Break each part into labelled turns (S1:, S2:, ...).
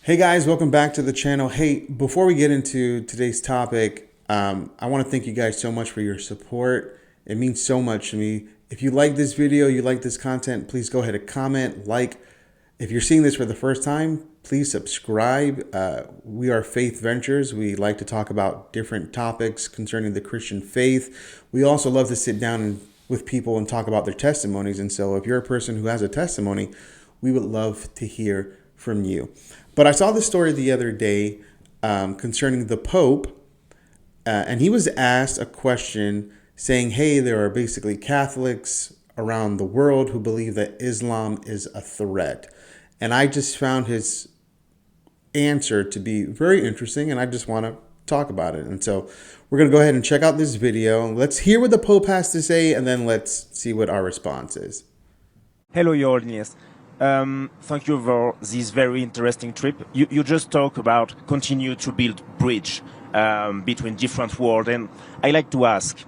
S1: Hey guys, welcome back to the channel. Hey, before we get into today's topic, I want to thank you guys so much for your support. It means so much to me. If you like this video, you like this content, please go ahead and comment, like. If you're seeing this for the first time, please subscribe. We are Faith Ventures. We like to talk about different topics concerning the Christian faith. We also love to sit down with people and talk about their testimonies. And so if you're a person who has a testimony, we would love to hear from you. But I saw this story the other day concerning the Pope, and he was asked a question saying, hey, there are basically Catholics around the world who believe that Islam is a threat. And I just found his answer to be very interesting, and I just want to talk about it. And so we're going to go ahead and check out this video. Let's hear what the Pope has to say, and then let's see what our response is.
S2: Hello, Your Holiness. Thank you for this very interesting trip. You just talk about continue to build bridge between different worlds, and I like to ask,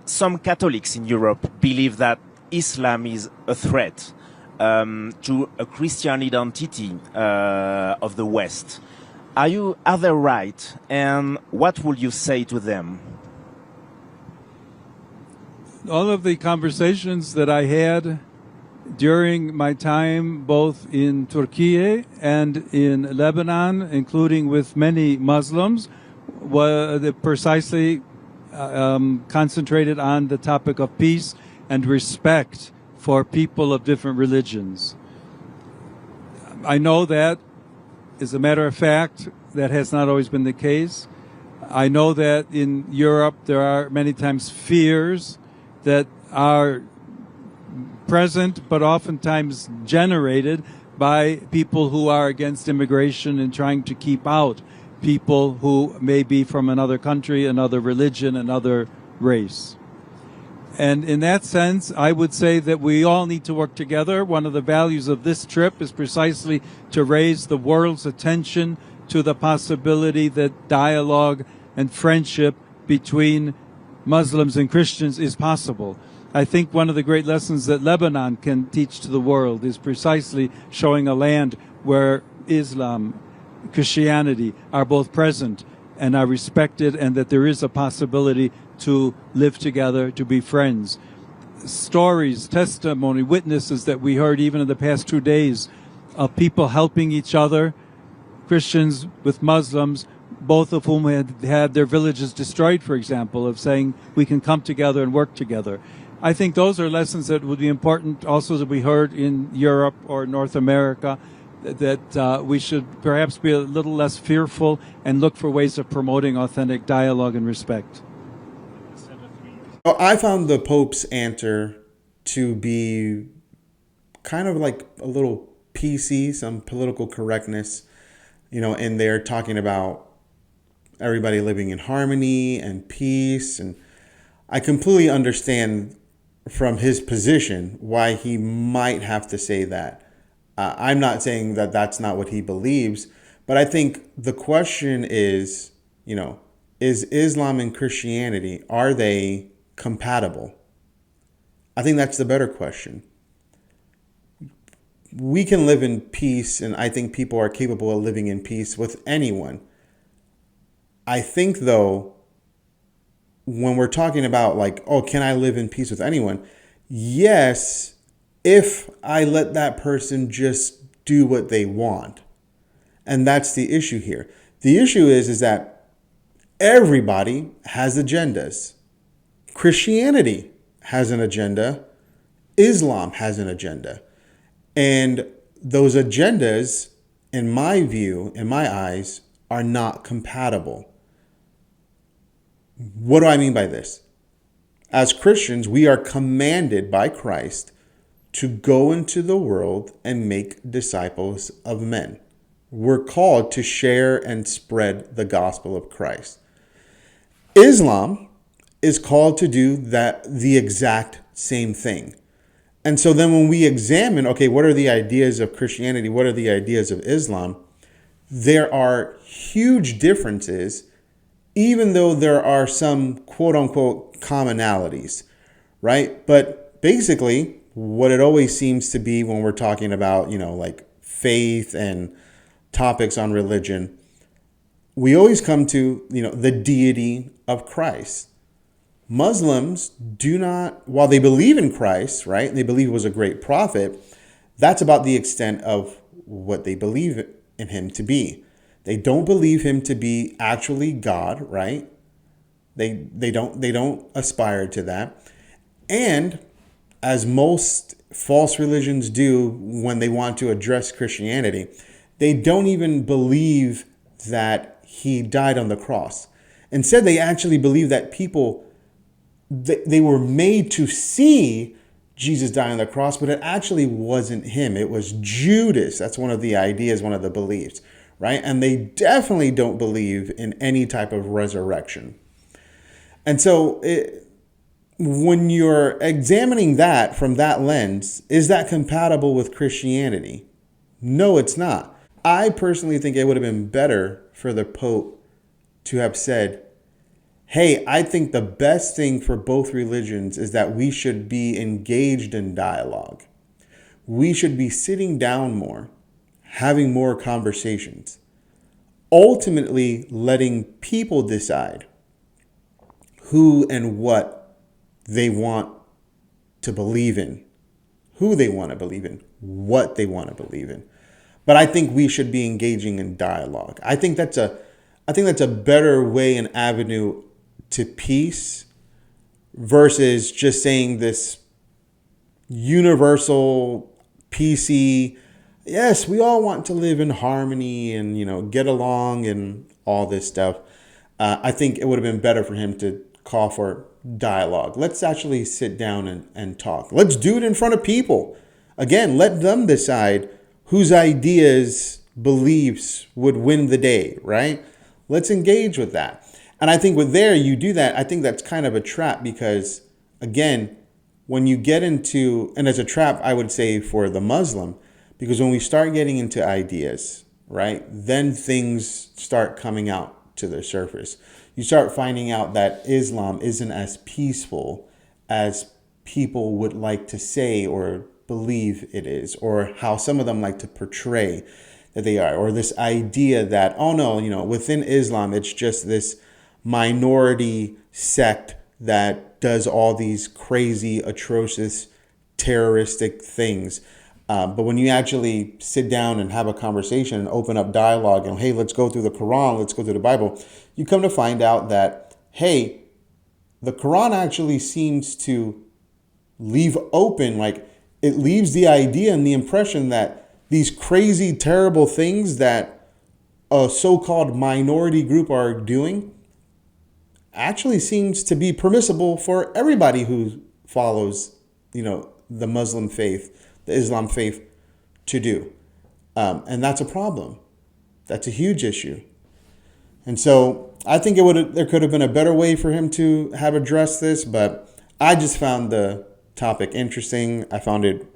S2: some Catholics in Europe believe that Islam is a threat to a Christian identity of the West. Are they right? And what would you say to them?
S3: All of the conversations that I had during my time both in Turkey and in Lebanon, including with many Muslims, were precisely concentrated on the topic of peace and respect for people of different religions. I know that, as a matter of fact, that has not always been the case. I know that in Europe there are many times fears that are present, but oftentimes generated by people who are against immigration and trying to keep out people who may be from another country, another religion, another race. And in that sense, I would say that we all need to work together. One of the values of this trip is precisely to raise the world's attention to the possibility that dialogue and friendship between Muslims and Christians is possible. I think one of the great lessons that Lebanon can teach to the world is precisely showing a land where Islam, Christianity are both present and are respected, and that there is a possibility to live together, to be friends. Stories, testimony, witnesses that we heard even in the past 2 days of people helping each other, Christians with Muslims, both of whom had their villages destroyed, for example, of saying we can come together and work together. I think those are lessons that would be important also that we heard in Europe or North America, that we should perhaps be a little less fearful and look for ways of promoting authentic dialogue and respect.
S1: I found the Pope's answer to be kind of like a little PC, some political correctness, in there talking about everybody living in harmony and peace. And I completely understand from his position why he might have to say that. I'm not saying that that's not what he believes, but I think the question is, is Islam and Christianity, are they compatible? I think that's the better question. We can live in peace, and I think people are capable of living in peace with anyone. I think, though, when we're talking about like, oh, can I live in peace with anyone? Yes, if I let that person just do what they want. And that's the issue here. The issue is that everybody has agendas. Christianity has an agenda. Islam has an agenda. And those agendas, in my view, in my eyes, are not compatible. What do I mean by this? As Christians, we are commanded by Christ to go into the world and make disciples of men. We're called to share and spread the gospel of Christ. Islam is called to do the exact same thing. And so then when we examine, okay, what are the ideas of Christianity? What are the ideas of Islam? There are huge differences, even though there are some quote unquote commonalities, right? But basically, what it always seems to be when we're talking about, like faith and topics on religion, we always come to, the deity of Christ. Muslims do not, while they believe in Christ, right? They believe he was a great prophet. That's about the extent of what they believe in him to be. They don't believe him to be actually God, right? They don't aspire to that. And as most false religions do when they want to address Christianity, they don't even believe that he died on the cross. Instead, they actually believe that they were made to see Jesus die on the cross, but it actually wasn't him. It was Judas. That's one of the ideas, one of the beliefs, right? And they definitely don't believe in any type of resurrection. And so when you're examining that from that lens, is that compatible with Christianity? No, it's not. I personally think it would have been better for the Pope to have said, hey, I think the best thing for both religions is that we should be engaged in dialogue. We should be sitting down more, having more conversations, ultimately letting people decide who and what they want to believe in, who they want to believe in, what they want to believe in. But I think we should be engaging in dialogue. I think that's a better way and avenue to peace versus just saying this universal PC, yes, we all want to live in harmony and, get along and all this stuff. I think it would have been better for him to call for dialogue. Let's actually sit down and talk. Let's do it in front of people. Again, let them decide whose ideas, beliefs would win the day, right? Let's engage with that. And I think you do that, I think that's kind of a trap because, again, when you get into, and as a trap, I would say for the Muslim, because when we start getting into ideas, right, then things start coming out to the surface. You start finding out that Islam isn't as peaceful as people would like to say or believe it is, or how some of them like to portray that they are, or this idea that, oh no, within Islam, it's just this minority sect that does all these crazy, atrocious, terroristic things. But when you actually sit down and have a conversation and open up dialogue and, hey, let's go through the Quran, let's go through the Bible, you come to find out that, hey, the Quran actually seems to leave open, like it leaves the idea and the impression that these crazy, terrible things that a so-called minority group are doing actually seems to be permissible for everybody who follows, the Muslim faith, the Islam faith to do. And that's a problem. That's a huge issue. And so I think there could have been a better way for him to have addressed this, but I just found the topic interesting. I found it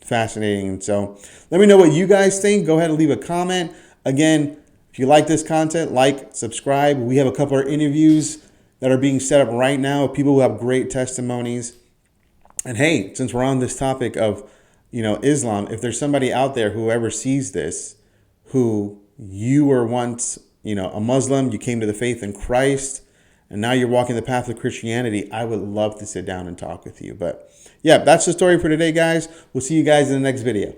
S1: fascinating. And so let me know what you guys think. Go ahead and leave a comment. Again, if you like this content, like, subscribe. We have a couple of interviews that are being set up right now of people who have great testimonies. And hey, since we're on this topic of, Islam, if there's somebody out there who ever sees this, who you were once, a Muslim, you came to the faith in Christ, and now you're walking the path of Christianity, I would love to sit down and talk with you. But yeah, that's the story for today, guys. We'll see you guys in the next video.